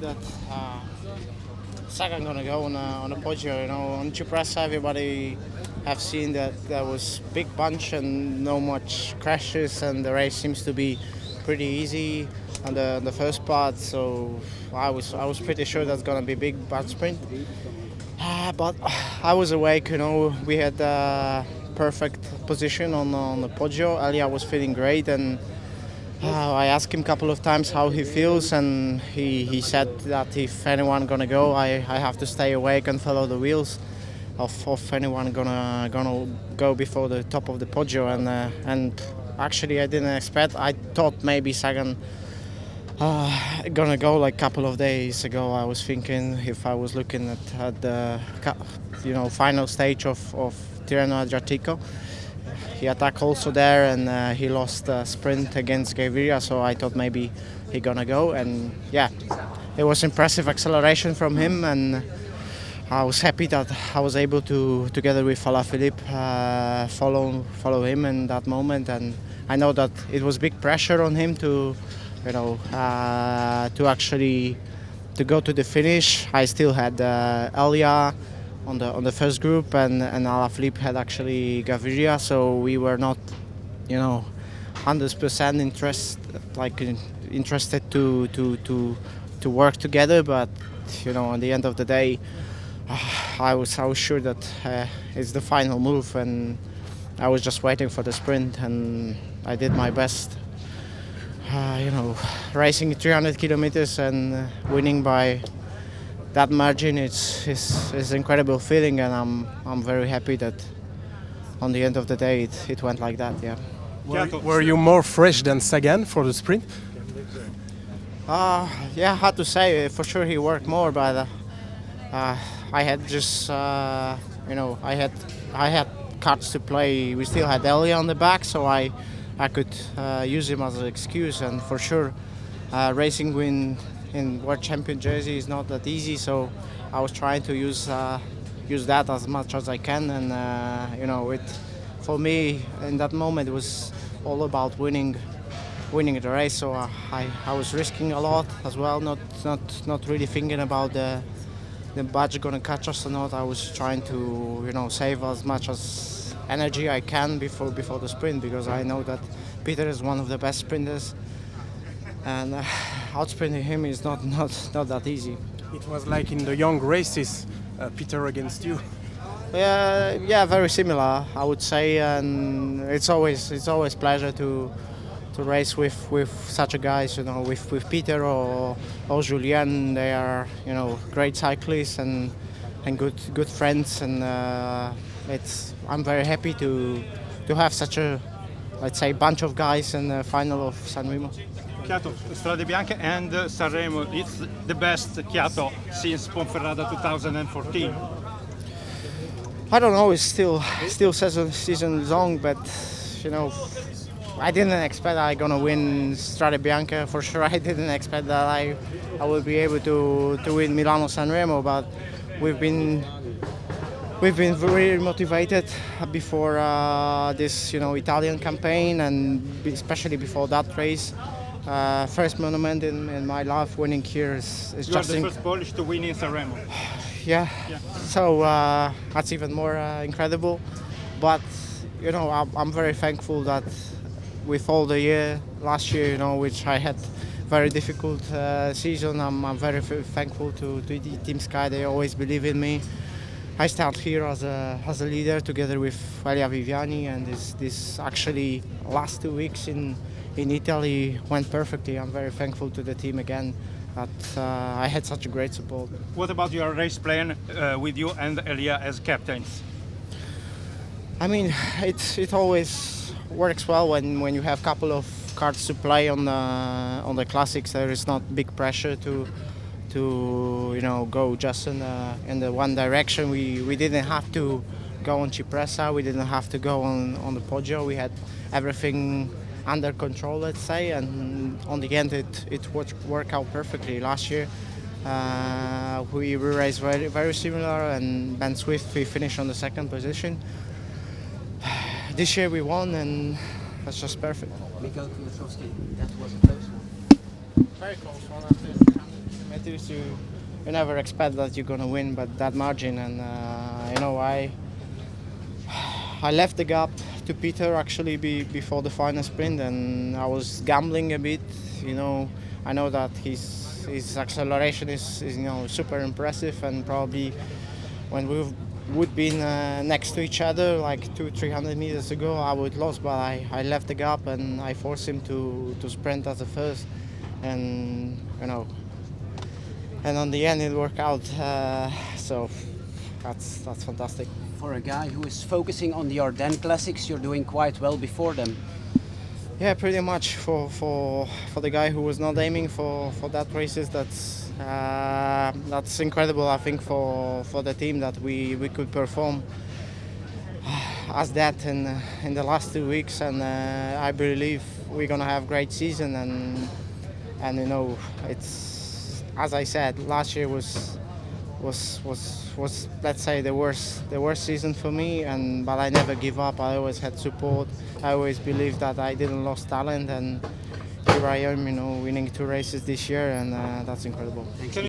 that Sagan gonna go on a Poggio. You know, on Cipressa, everybody have seen that there was big bunch and no much crashes, and the race seems to be pretty easy on the first part. So I was pretty sure that's gonna be big bad sprint. But I was awake. You know, we had perfect position on the Poggio. Elia was feeling great, and I asked him a couple of times how he feels, and he said that if anyone gonna go, I have to stay awake and follow the wheels of anyone gonna go before the top of the Poggio, and actually I didn't expect. I thought maybe Sagan gonna go like a couple of days ago. I was thinking if I was looking at the final stage of Tirreno Adriatico. He attacked also there, and he lost a sprint against Gaviria, so I thought maybe he gonna go. And yeah, it was impressive acceleration from him, and I was happy that I was able to, together with Alaphilippe, follow him in that moment. And I know that it was big pressure on him to actually to go to the finish. I still had Elia on the first group, and Alaphilippe had actually Gaviria, so we were not, 100% interested to work together. But at the end of the day, I was sure that it's the final move, and I was just waiting for the sprint, and I did my best. Racing 300 kilometers and winning by that margin, it's incredible feeling, and I'm very happy that on the end of the day it went like that. Yeah. Were you more fresh than Sagan for the sprint? Yeah, hard to say. For sure, he worked more, but I had just I had cards to play. We still had Elia on the back, so I could use him as an excuse. And for sure, racing win in World Champion jersey is not that easy. So I was trying to use that as much as I can. And for me in that moment it was all about winning the race. So I was risking a lot as well, not really thinking about the badge gonna catch us or not. I was trying to save as much as energy I can before the sprint, because I know that Peter is one of the best sprinters, and outsprinting him is not that easy. It was like in the young races, Peter against you. Yeah, very similar, I would say, and it's always pleasure to race with such a guys, with Peter or Julien. They are great cyclists and good friends, and I'm very happy to have such a, let's say, bunch of guys in the final of Sanremo. Chiato, Strade Bianche and Sanremo, it's the best Chiato since Ponferrada 2014. I don't know, it's still season long, but I didn't expect I gonna win Strade Bianche. For sure, I didn't expect that I will be able to win Milano-Sanremo, but we've been very motivated before this Italian campaign, and especially before that race. First monument in my life, winning here is You are just the first Polish to win in Sanremo. yeah. So that's even more incredible. But I'm very thankful that with all the last year, which I had very difficult season, I'm very thankful to Team Sky. They always believe in me. I start here as a leader together with Elia Viviani, and this actually last 2 weeks in Italy went perfectly. I'm very thankful to the team again that I had such a great support. What about your race plan with you and Elia as captains? I mean, it always works well when you have a couple of cards to play on the classics. There is not big pressure to go just in the one direction. We didn't have to go on Cipressa. We didn't have to go on the Poggio. We had everything under control, let's say, and on the end it worked out perfectly. Last year we raced very, very similar, and Ben Swift, we finished on the second position. This year we won, and that's just perfect. Michal Kwiatkowski, that was a close one. Very close one. It is you never expect that you're gonna win, but that margin, and I left the gap to Peter actually before the final sprint, and I was gambling a bit. I know that his acceleration is super impressive, and probably when we would been next to each other like 200-300 meters ago, I would lost, but I left the gap and I forced him to sprint as the first, and and on the end it worked out. So that's fantastic. For a guy who is focusing on the Ardennes Classics, you're doing quite well before them. Yeah, pretty much for the guy who was not aiming for that races. That's incredible. I think for the team that we could perform as that in the last 2 weeks, and I believe we're gonna have great season. And it's, as I said, last year was let's say the worst season for me, but I never give up. I always had support. I always believed that I didn't lose talent, and here I am, winning 2 races this year, and that's incredible. Thank you.